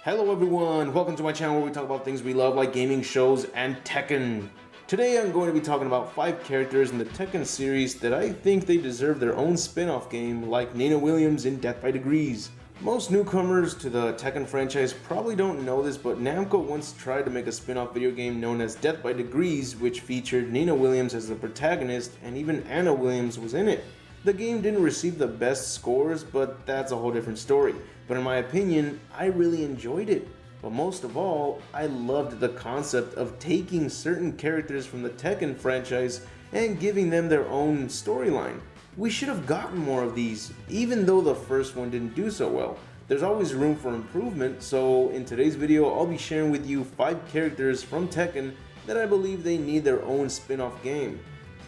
Hello everyone, welcome to my channel where we talk about things we love like gaming, shows, and Tekken. Today I'm going to be talking about 5 characters in the Tekken series that I think they deserve their own spin-off game like Nina Williams in Death by Degrees. Most newcomers to the Tekken franchise probably don't know this, but Namco once tried to make a spin-off video game known as Death by Degrees, which featured Nina Williams as the protagonist and even Anna Williams was in it. The game didn't receive the best scores, but that's a whole different story. But in my opinion, I really enjoyed it. But most of all, I loved the concept of taking certain characters from the Tekken franchise and giving them their own storyline. We should have gotten more of these, even though the first one didn't do so well. There's always room for improvement, so in today's video, I'll be sharing with you 5 characters from Tekken that I believe they need their own spin-off game.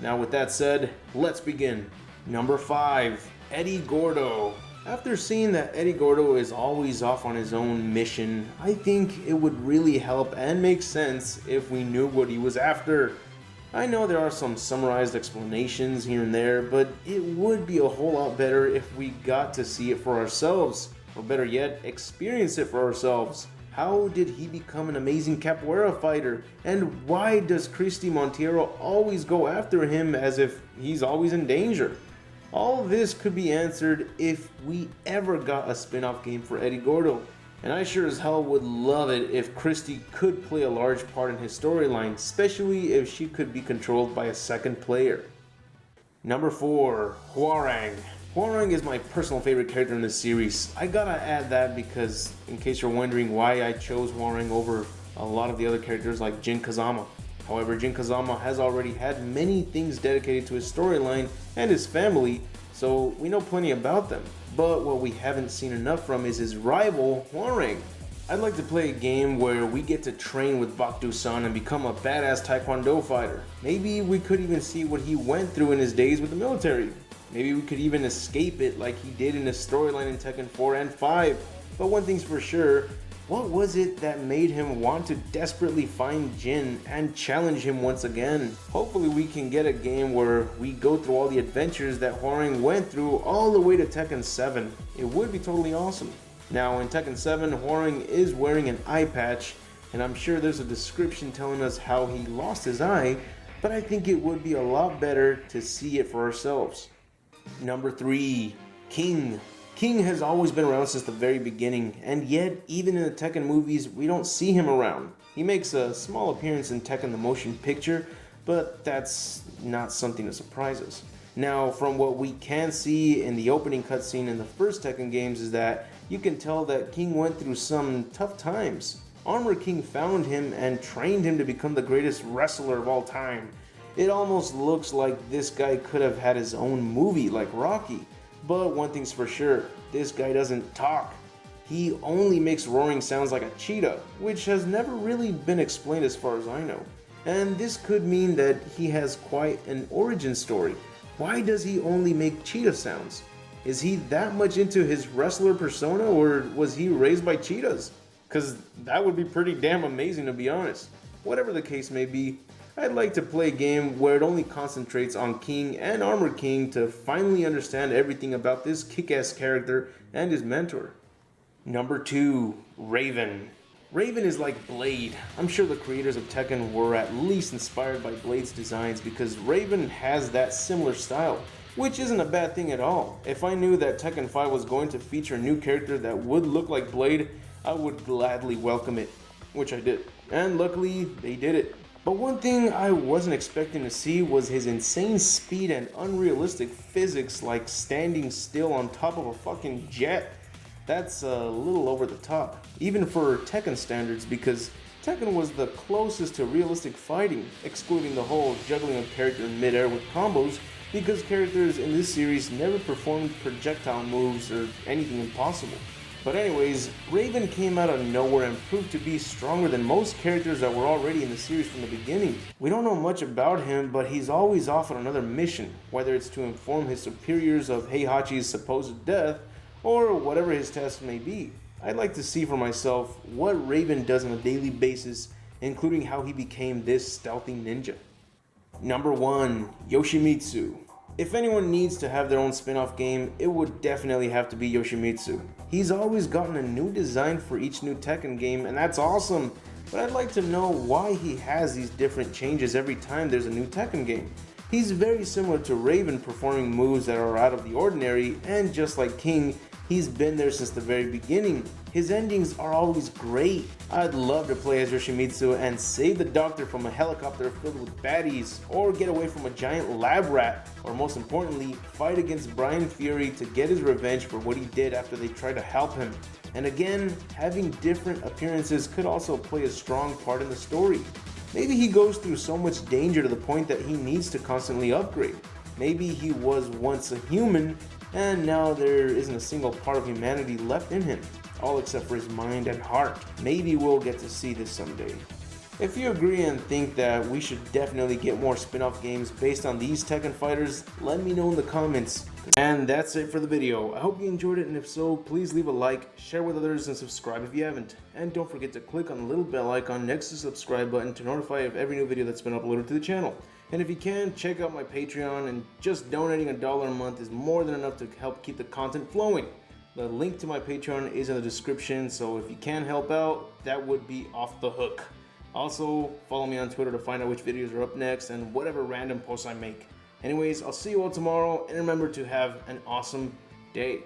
Now with that said, let's begin. Number 5, Eddy Gordo. After seeing that Eddy Gordo is always off on his own mission, I think it would really help and make sense if we knew what he was after. I know there are some summarized explanations here and there, but it would be a whole lot better if we got to see it for ourselves, or better yet, experience it for ourselves. How did he become an amazing capoeira fighter? And why does Christy Monteiro always go after him as if he's always in danger? All this could be answered if we ever got a spin-off game for Eddy Gordo. And I sure as hell would love it if Christy could play a large part in his storyline, especially if she could be controlled by a second player. Number 4, Hwoarang. Hwoarang is my personal favorite character in this series. I gotta add that because in case you're wondering why I chose Hwoarang over a lot of the other characters like Jin Kazama. However, Jin Kazama has already had many things dedicated to his storyline and his family, so we know plenty about them. But what we haven't seen enough from is his rival, Hwoarang. I'd like to play a game where we get to train with Bakudo-san and become a badass taekwondo fighter. Maybe we could even see what he went through in his days with the military. Maybe we could even escape it like he did in his storyline in Tekken 4 and 5. But one thing's for sure, what was it that made him want to desperately find Jin and challenge him once again? Hopefully we can get a game where we go through all the adventures that Hwoarang went through all the way to Tekken 7. It would be totally awesome. Now in Tekken 7, Hwoarang is wearing an eye patch, and I'm sure there's a description telling us how he lost his eye, but I think it would be a lot better to see it for ourselves. Number 3, King. King has always been around since the very beginning, and yet, even in the Tekken movies, we don't see him around. He makes a small appearance in Tekken the Motion Picture, but that's not something to surprise us. Now, from what we can see in the opening cutscene in the first Tekken games is that you can tell that King went through some tough times. Armor King found him and trained him to become the greatest wrestler of all time. It almost looks like this guy could have had his own movie like Rocky. But one thing's for sure, this guy doesn't talk. He only makes roaring sounds like a cheetah, which has never really been explained as far as I know. And this could mean that he has quite an origin story. Why does he only make cheetah sounds? Is he that much into his wrestler persona, or was he raised by cheetahs? Cause that would be pretty damn amazing, to be honest. Whatever the case may be, I'd like to play a game where it only concentrates on King and Armor King to finally understand everything about this kick-ass character and his mentor. Number 2, Raven. Raven is like Blade. I'm sure the creators of Tekken were at least inspired by Blade's designs because Raven has that similar style, which isn't a bad thing at all. If I knew that Tekken 5 was going to feature a new character that would look like Blade, I would gladly welcome it, which I did. And luckily, they did it. But one thing I wasn't expecting to see was his insane speed and unrealistic physics, like standing still on top of a fucking jet. That's a little over the top, even for Tekken standards, because Tekken was the closest to realistic fighting, excluding the whole juggling of character in midair with combos, because characters in this series never performed projectile moves or anything impossible. But anyways, Raven came out of nowhere and proved to be stronger than most characters that were already in the series from the beginning. We don't know much about him, but he's always off on another mission, whether it's to inform his superiors of Heihachi's supposed death, or whatever his task may be. I'd like to see for myself what Raven does on a daily basis, including how he became this stealthy ninja. Number 1, Yoshimitsu. If anyone needs to have their own spin-off game, it would definitely have to be Yoshimitsu. He's always gotten a new design for each new Tekken game, and that's awesome, but I'd like to know why he has these different changes every time there's a new Tekken game. He's very similar to Raven, performing moves that are out of the ordinary, and just like King, he's been there since the very beginning. His endings are always great. I'd love to play as Yoshimitsu and save the doctor from a helicopter filled with baddies, or get away from a giant lab rat, or most importantly, fight against Brian Fury to get his revenge for what he did after they tried to help him. And again, having different appearances could also play a strong part in the story. Maybe he goes through so much danger to the point that he needs to constantly upgrade. Maybe he was once a human, and now there isn't a single part of humanity left in him, all except for his mind and heart. Maybe we'll get to see this someday. If you agree and think that we should definitely get more spin-off games based on these Tekken fighters, let me know in the comments. And that's it for the video. I hope you enjoyed it, and if so, please leave a like, share with others, and subscribe if you haven't. And don't forget to click on the little bell icon next to the subscribe button to notify of every new video that's been uploaded to the channel. And if you can, check out my Patreon, and just donating $1 a month is more than enough to help keep the content flowing. The link to my Patreon is in the description, so if you can help out, that would be off the hook. Also, follow me on Twitter to find out which videos are up next and whatever random posts I make. Anyways, I'll see you all tomorrow, and remember to have an awesome day.